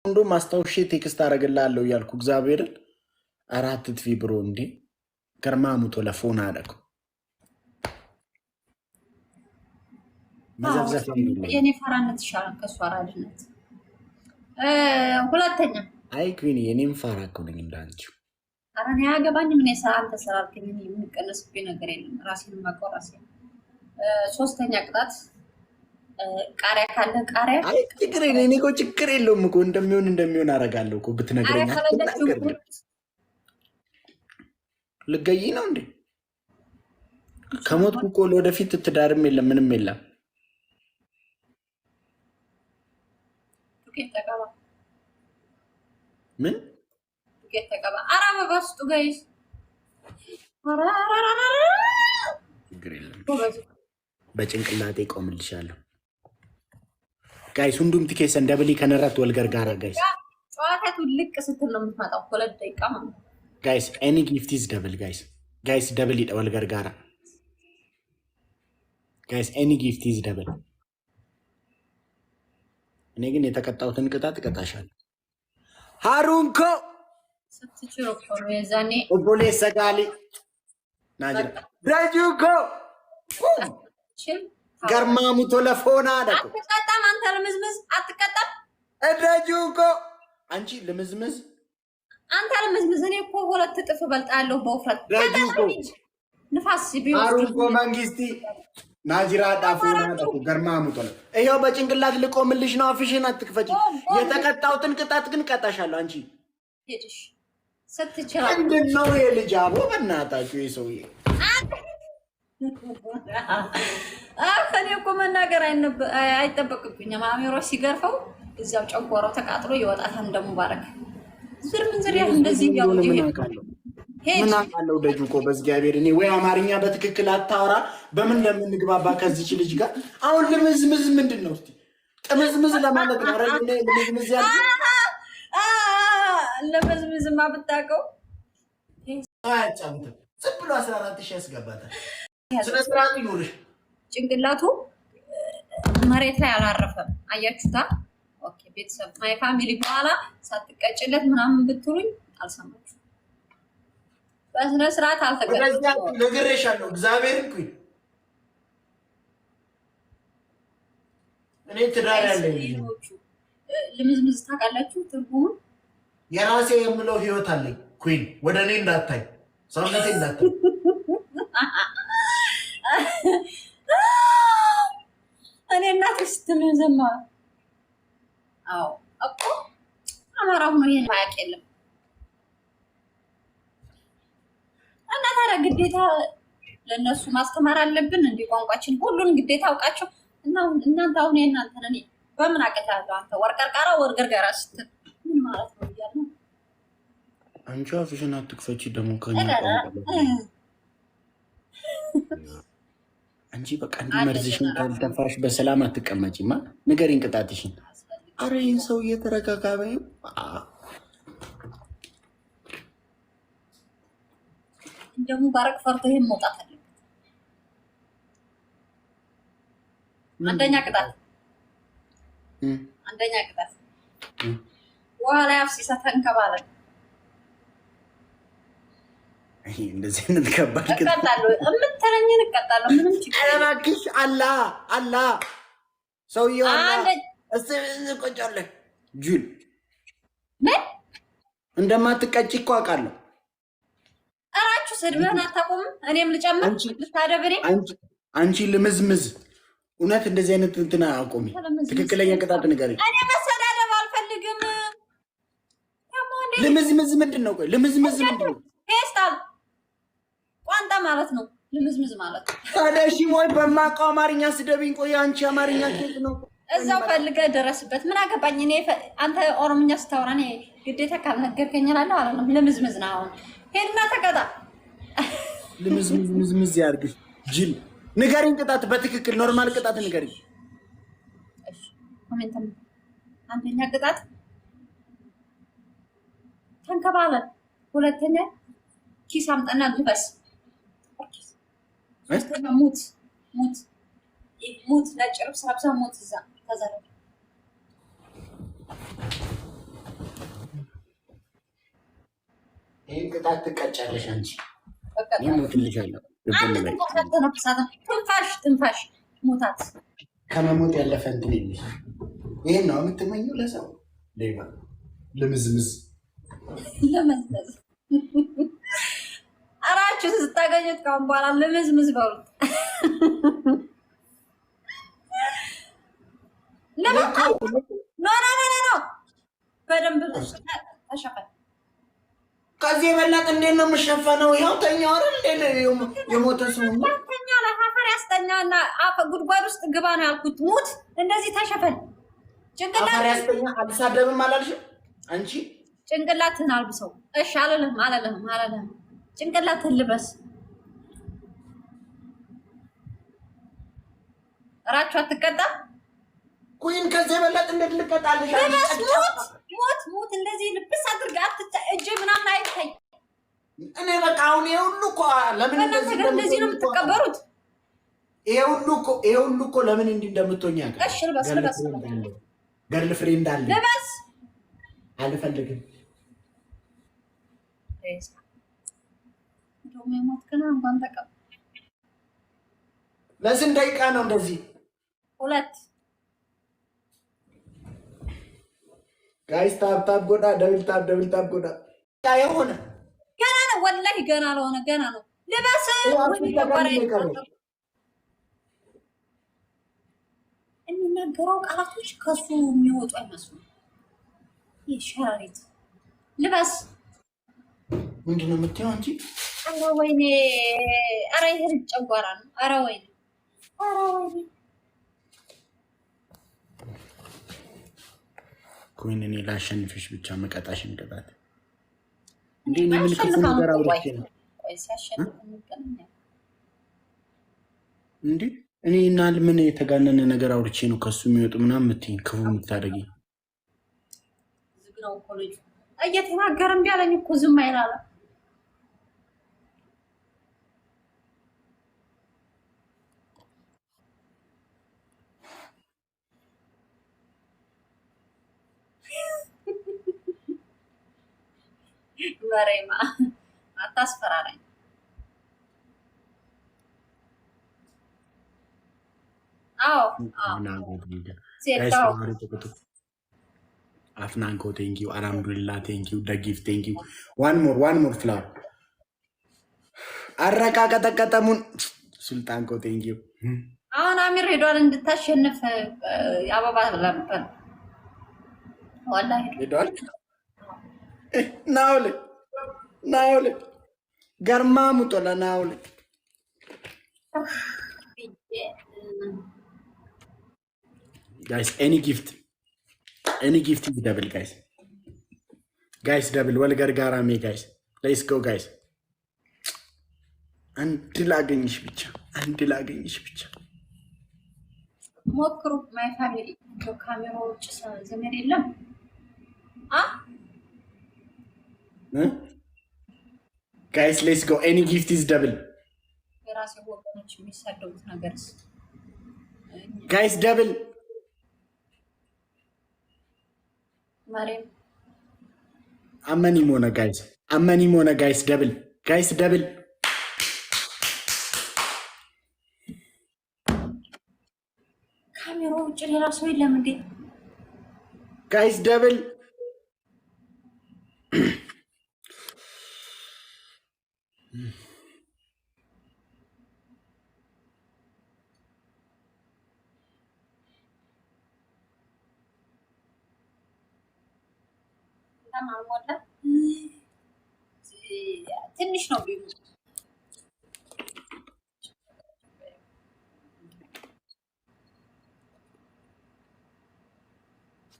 እንዶ ማስታወሻ ቴክስት አረጋለሁ ያልኩ እግዚአብሔርን አራት ትፊ ብሮ እንዴ ከርማሙቶ ለፎን አደረኩ መዘፍዘፍ የኔ ፈራነት ይሻላል ከሷ አራድነት ሁለተኛ አይ ኩኒ የኔም ፈራ እኮ ነኝ እንዳንቺው አራኔ ያገባኝ ምን አንተ ሰራልከኝ የሚቀነስብኝ ነገር የለም ራሴን ማቆራሴ ሶስተኛ ቅጣት ቃሪያ ካለ ቃሪያ አይ ችግር የለም እኔ እኮ ችግር የለውም እኮ እንደሚሆን አረጋለሁ እኮ ብትነግረኝ ልገይ ነው እንዴ ከሞትኩ እኮ ለወደፊት ትዳርም የለም ምንም የለም ምን ተቀባ አራባ ባስጡ ጋይስ ችግር የለም በጭንቅላቴ ቆምልሻለሁ ጋይስ ሁንዱም ትኬሰን ደብሊ ከነራት ወልገርጋራ ጋይስ ጨዋታቱ ልቅ ስትል ነው የምትመጣው ሁለት ደቂቃ ማለት ጋይስ ኤኒ ጊፍት ኢዝ ደብል ጋይስ ደብል ወልገርጋራ ጋይስ ኤኒ ጊፍት ኢዝ ደብል እኔ ግን የተቀጣሁትን ቅጣት እቀጣሻለሁ ሃሩንኮ ስትችሮ ኮሮ የዛኔ ኦቦሌ ሰጋሊ ናጅራ ዳጁኮ ገርማሙ ቶለፎና አደረኩ አትቀጣም አንተ ለምዝምዝ አትቀጣም እዳጁኮ አንቺ ለምዝምዝ አንተ ለምዝምዝ እኔ እኮ ሁለት እጥፍ እበልጣለሁ በውፍረት ዳጁኮ ንፋስ ቢሆን ሃሩንኮ መንግስቲ ናጅራ ዳፎና አደረኩ ገርማሙ ቶለ ይሄው በጭንቅላት ልቆምልሽ ነው አፍሽን አትክፈጪ የተቀጣሁትን ቅጣት ግን ቀጣሻለሁ አንቺ ሄድሽ ስትችራ እንደነው የልጅ አቦ በእናታችሁ ይሰውዬ እኔ እኮ መናገር አይጠበቅብኝም አሜሮ ሲገርፈው እዛው ጨንቆራው ተቃጥሎ ይወጣታል እንደሙባረክ ዝር ምን ዝር ያህል እንደዚህ ያው ምን አውቃለሁ ደጁ እኮ በእግዚአብሔር እኔ ወይ አማርኛ በትክክል አታወራ በምን እንደምንግባባ ከዚች ልጅ ጋር አሁን ልምዝምዝ ምንድን ነው እስቲ ጥምዝምዝ ለማለት ነው አረግ እኔ ልምዝምዝ ያልኩ ለምዝምዝማ ብታውቀው አያጫምትም ዝም ብሎ 14,000 ያስገባታል ስነ ስርዓት ይኖርሽ ጭንቅላቱ መሬት ላይ አላረፈም አያችሁታ ኦኬ ቤተሰብ ማይ ፋሚሊ በኋላ ሳትቀጭለት ምናምን ብትሉኝ አልሰማችሁ በስነ ስርዓት አልተገረዘም ነገርሻለሁ እግዚአብሔርን ኩይ እኔ ትዳር ያለኝ ልምዝምዝ ታውቃላችሁ ትርጉሙ የራሴ የምለው ህይወት አለኝ ኩይን ወደ እኔ እንዳታይ ሰውነቴ እንዳታይ እኔ እናትሽ ስትል ዘማ አዎ እኮ አማራ ሆኖ ይሄን ማያውቅ የለም እና ታዲያ ግዴታ ለነሱ ማስተማር አለብን እንደ ቋንቋችን ሁሉን ግዴታ አውቃቸው እና እናንተ አሁን የእናንተን እኔ በምን አውቃለሁ አንተ ወርቀርቃራ ወርገርጋራ ስትል ምን ማለት ነው ይያል አንቺ አፍሽን አትክፈቺ ደግሞ ከኛ አንቺ በቃ እንዲመርዝሽን ካልተፋሽ በሰላም አትቀመጪማ ንገሪኝ ቅጣትሽን አረ ይሄን ሰው እየተረጋጋበኝ እንደሙ ባረክ ፈርቶ ይሄን መውጣት አለበት አንደኛ ቅጣት ወላ ያፍሲሳ ተንከባለ እንደዚህ አይነት ከባድ እቀጣለሁ እምትረኝን እቀጣለሁ ምንም ችግር እባክሽ አላ ሰውዬው ቆጫለ ጁል እንደማትቀጭ እኮ አውቃለሁ አራችሁ ስድብህን አታቆምም እኔም ልጨምር ልታደብሬ አንቺ ልምዝምዝ እውነት እንደዚህ አይነት እንትና አቆሚ ትክክለኛ ቅጣት ንገሪኝ እኔ መሰዳደብ አልፈልግም ልምዝምዝ ምንድን ነው ቆይ ልምዝምዝ ምንድን ነው ፌስታል ቋንጣ ማለት ነው ልምዝምዝ ማለት ታዲያ እሺ ወይ በማውቀው አማርኛ ስደብኝ ቆይ አንቺ አማርኛ ኬት ነው እዛው ፈልገህ ደረስበት ምን አገባኝ እኔ አንተ ኦሮምኛ ስታወራ እኔ ግዴታ ካልነገርከኝ እላለሁ አላለም ልምዝምዝ ነው አሁን ሄድና ተቀጣ ልምዝምዝ ያርግሽ ጅል ንገሪኝ ቅጣት በትክክል ኖርማል ቅጣት ንገሪኝ እሺ ኮሜንት አንደኛ ቅጣት ተንከባለ ሁለተኛ ኪስ አምጣና ልበስ ሶስተኛ ሙት ነጭ ልብስ ለብሳ ሙት እዛ ተዘረ ይሄን ቅጣት ትቀጫለሽ አንቺ። ይሞትልሻለሁ። ትንፋሽ ሞታት ከመሞት ያለፈ እንትን የለሽ። ይሄን ነው የምትመኘው ለሰው ሌባ ልምዝምዝ ለመዝመዝ አራችሁ ስታገኙት ካሁን በኋላ ልምዝምዝ በሉት። ኖ በደንብ ተሸፈን። ከዚህ የበለጠ እንዴት ነው የምሸፈነው? ይኸው ተኛ አይደል የሞተ ሰው ተኛ ለሀፈር ያስተኛና ጉድጓድ ውስጥ ግባ ነው ያልኩት። ሙት እንደዚህ ተሸፈን። ጭንቅላት ያስተኛ አልሳደብም አላልሽም አንቺ? ጭንቅላትህን አልብሰው። እሺ አላለህም። ጭንቅላትህን ልበስ። እራችሁ አትቀጣ ኩይን። ከዚህ የበለጠ እንዴት ልቀጣልሽ? ሞት እንደዚህ ልብስ አድርገህ እጅ ምናምን አይታይ። እኔ በቃ አሁን ይሄ ሁሉ እኮ ለምን እንደዚህ ነው የምትቀበሩት? ይሄ ሁሉ እኮ ለምን እንዲህ እንደምትሆኝ ያውቃል። እሺ ልበስ። ገርል ፍሬንድ አለ። ልበስ። አልፈልግም። ለስንት ደቂቃ ነው እንደዚህ? 2 ጋይስ ታፕ ጎዳ ደብል ታፕ ጎዳ የሆነ ገና ነው። ወላሂ ገና ነው። ልበስ። የሚናገረው ቃላቶች ከሱ የሚወጡ አይመስሉም። ይሻሪት ልበስ። ምንድን ነው የምትይው አንቺ? ኧረ ወይኔ! ኧረ ይሄ ጨጓራ ነው። ኧረ ወይኔ! ኮይን እኔ ላሸንፍሽ ብቻ መቀጣሽን ቅጣት እንዴ? እኔ ምን ክፉ ነገር አውርቼ ነው እንዴ? እኔ እና ምን የተጋነነ ነገር አውርቼ ነው ከሱ የሚወጡ ምናምን የምትይኝ ክፉ የምታደርጊ? ዝግነው እኮ ልጁ እየተናገረ እምቢ አለኝ እኮ ዝም አይላለ። ወሬማ አታስፈራራኝ። አፍናንኮ ቴንኪው፣ አልሐምዱሊላህ ቴንኪው፣ ደግፍ ቴንኪው። ዋን ሞር ፍላወር አረቃቀጠቀጠሙን ሱልጣንኮ ቴንኪው። አሁን አሚር ሄዷል እንድታሸንፍ አበባ ለምጠን ወላሂ ሄዷል። ናውል ገርማ ሙጦላ ናውል ጋይስ ኤኒ ጊፍት is double guys double ወልገር ጋራሜ ጋይስ ሌትስ ጎ ጋይስ። አንድ ላገኝሽ ብቻ ሞክሩ። ማይ ፋሚሊ ካሜራ ውጭ ዘመድ የለም። ጋይስ ሌትስ ጎ ኤኒ ጊፍት is double የራሴ ወገኖች የሚሳደቡት ነገርስ ጋይስ double ማሬም አመኒ ሞነ ጋይስ ደብል ካሜራ ውጭ ሌላ ሰው የለም እንዴ? ጋይስ ደብል ትንሽ ነው ቢሉ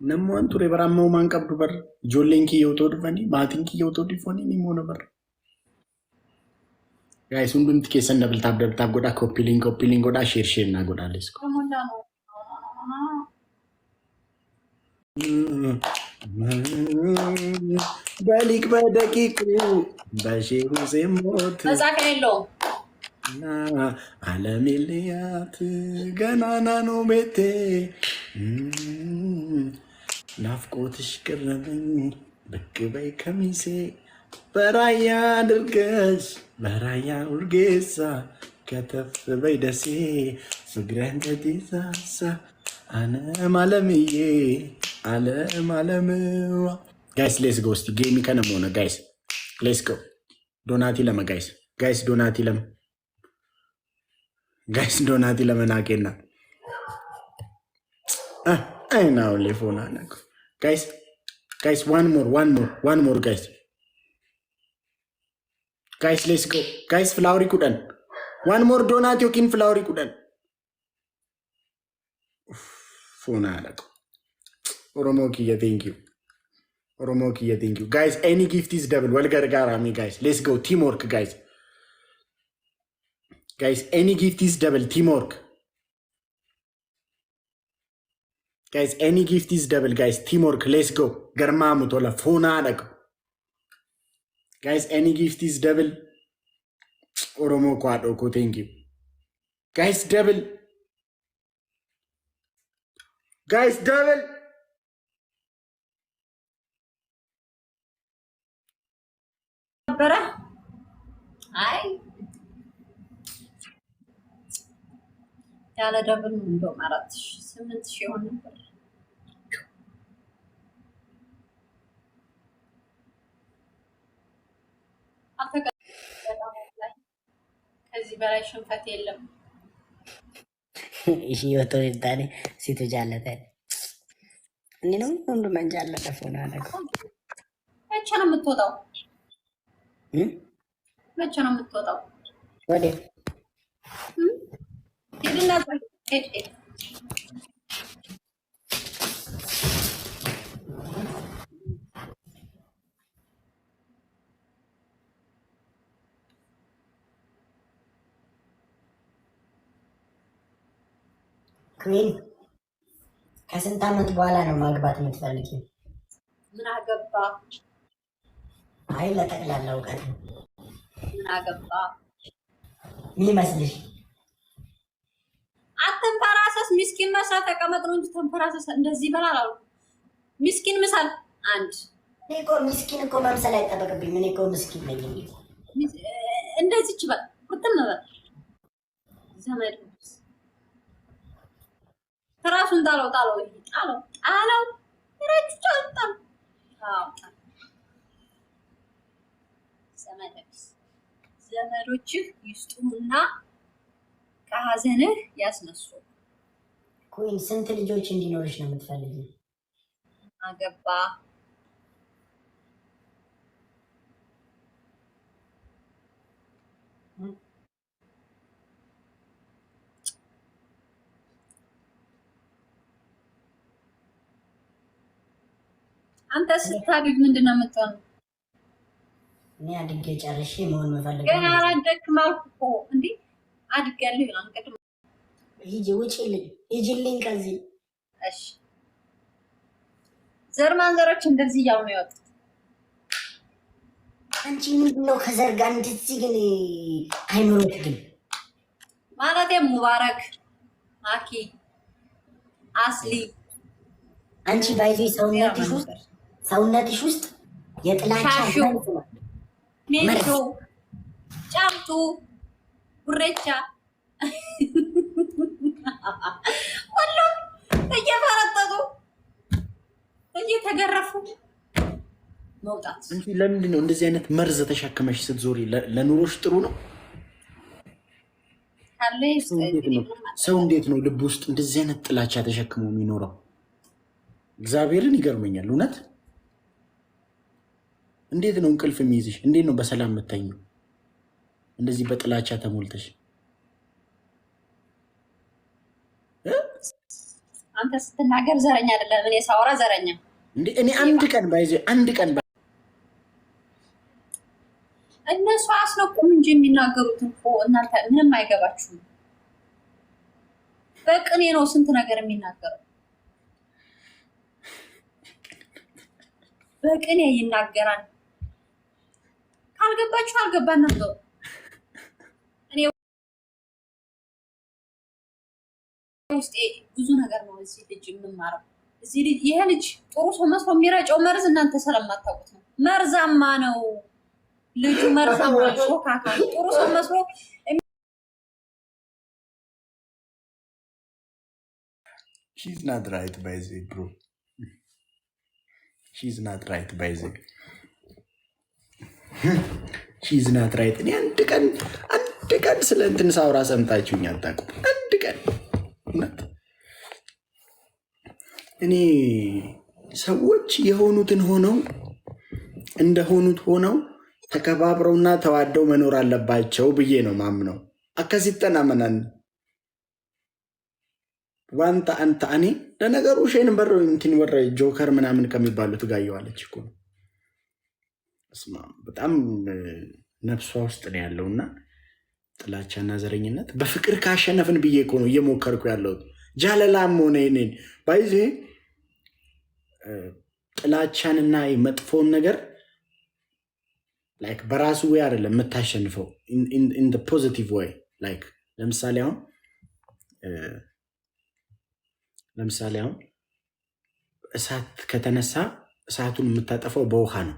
ነሞን ቱሬ በራማው ማንቀብ ዱበር ጆሌንኪ የውቶ ድፈኒ ማቲንኪ የውቶ ዲፎኒ ኒሞ ነበር ጋይስ ሁንዱም ትኬሰን ደብል ታብ ጎዳ ኮፒ ሊንክ ጎዳ ሼር እና ጎዳ ለስ ከሞላ ነው በሊክ በደቂቁ በሺሩ ዜሞት መዛከ የለውም ዓለም የለያት ገናና ነው ቤቴ ናፍቆትሽ ቅረበኝ ብቅ በይ ከሚሴ በራያ ድርገሽ በራያ ውርጌሳ ከተፍ በይ ደሴ ፍቅረን ተዲሳሳ አለም አለምዬ አለም አለምዋ ጋይስ ሌስ ጎ እስቲ ጌሚ ከነም ሆነ ጋይስ ሌስ ጎ ዶናቲ ለመ ጋይስ ዶናቲ ለመ ጋይስ ዶናቲ ለመናቄና አይናው ሌፎና ነኩ ጋይስ ዋን ሞር ጋይስ ሌስ ጎ ጋይስ ፍላወሪ ኩደን ዋን ሞር ዶናት ዮኪን ፍላወሪ ኩደን ፎና አለቁ ኦሮሞ ኪየ ቴንክ ዩ ጋይስ ኤኒ ጊፍት ኢዝ ደብል ወልገር ጋራሚ ጋይስ ሌስ ጎ ቲም ወርክ ጋይስ ኤኒ ጊፍት ኢዝ ደብል ቲም ወርክ ጋይስ ኤኒ ጊፍት ኢዝ ደብል ጋይስ ቲም ወርክ ሌስ ጎ ገርማሙ ቶላ ፎና አለቁ ጋይስ ኤኒ ጊፍት ኢዝ ደብል ኦሮሞ ኳዶ ኮ ቴንክ ዩ ጋይስ ደብል ነበረ አይ ያለ ደብል እንደው 4,000 8,000 ይሆን ነበር። ከዚህ በላይ ሽንፈት የለም። እሺ ወቶ ይታኔ ሲቱ ጃለተ እኔ ነው ሁሉ መንጃለ ተፎና ነገር መቼ ነው የምትወጣው? ወዴ ሄድና ሄድ ክዊን ከስንት ዓመት በኋላ ነው ማግባት የምትፈልጊው? ምን አገባ? አይ ለጠቅላላ እውቀት ምን አገባ? ምን ይመስልሽ? አትንፈራሰስ። ሚስኪን መስላ ተቀመጥ ነው እንጂ ተንፈራሰስ እንደዚህ ይበላል አሉ። ሚስኪን ምሳል አንድ እኮ ሚስኪን እኮ መምሰል አይጠበቅብኝ። ምን እኮ ምስኪን ነኝ እንደዚህ ይችላል። ቁጥም ነው ዘመድ ራሱን ጣለው ረጭ ዘመዶችህ ይስጡና ከሀዘንህ ያስነሱ። ኩዊን ስንት ልጆች እንዲኖርሽ ነው የምትፈልጊው? አገባ አንተ ስታድግ ምንድን ነው የምትሆነው? እኔ አድጌ ጨርሼ መሆን መፈለግ ገና አላደግክም አልኩ እኮ እንዴ አድጌያለሁ ይላል። እንግዲህ ሂጂ ውጪልኝ፣ ሂጂልኝ ከዚህ። እሺ ዘር ማንዘሮች እንደዚህ እያሉ ነው የወጡት። አንቺ ምንድን ነው ከዘር ጋር እንደዚህ ግን አይምሮት ግን ማለቴ ሙባረክ ማኪ አስሊ አንቺ ባይዚ ሰውነትሽ ውስጥ የጥላቻ ሜቶ ጫምቱ ጉሬቻ ሁሉም እየፈረጠጡ እየተገረፉ መውጣት። እንጂ ለምንድን ነው እንደዚህ አይነት መርዝ ተሸክመሽ ስትዞሪ? ለኑሮሽ ጥሩ ነው? ሰው እንዴት ነው ልብ ውስጥ እንደዚህ አይነት ጥላቻ ተሸክሞ የሚኖረው? እግዚአብሔርን ይገርመኛል እውነት። እንዴት ነው እንቅልፍ የሚይዝሽ? እንዴት ነው በሰላም የምተኘው? እንደዚህ በጥላቻ ተሞልተሽ። አንተ ስትናገር ዘረኛ አይደለም፣ እኔ ሳወራ ዘረኛ እንዴ? እኔ አንድ ቀን እነሱ አስነቁም እንጂ የሚናገሩት እኮ እናንተ ምንም አይገባችሁም። በቅኔ ነው ስንት ነገር የሚናገረው። በቅኔ ይናገራል። ካልገባችሁ አልገባን ነበር። እኔ ውስጤ ብዙ ነገር ነው እዚህ ልጅ የምማረው። ይሄ ልጅ ጥሩ ሰው መስሎ የሚረጨው መርዝ እናንተ ስለማታውቁት ነው። መርዛማ ነው። ልጁ መርሰማል ሾካካ ጥሩ ሰው መስሎ She's not right by the bro. She's not right by the. She's not right. እኔ አንድ ቀን ስለ እንትን ሳውራ ሰምታችሁኝ አታውቁም? አንድ ቀን እውነት እኔ ሰዎች የሆኑትን ሆነው እንደሆኑት ሆነው ተከባብረውና ተዋደው መኖር አለባቸው ብዬ ነው ማምነው። አከሲተና መናን ዋንታ አንተ እኔ ለነገሩ ሼን በር እንትን ወረ ጆከር ምናምን ከሚባሉት ጋር እየዋለች እኮ ነው። እስማ በጣም ነፍሷ ውስጥ ነው ያለውና ጥላቻና ዘረኝነት በፍቅር ካሸነፍን ብዬ እኮ ነው እየሞከርኩ ያለሁት። ጃለላም ሆነ እኔን ባይዜ ጥላቻንና መጥፎን ነገር ላይክ በራሱ ወይ አይደለም የምታሸንፈው ኢን ዘ ፖዚቲቭ ወይ ላይክ ለምሳሌ አሁን እሳት ከተነሳ እሳቱን የምታጠፋው በውሃ ነው።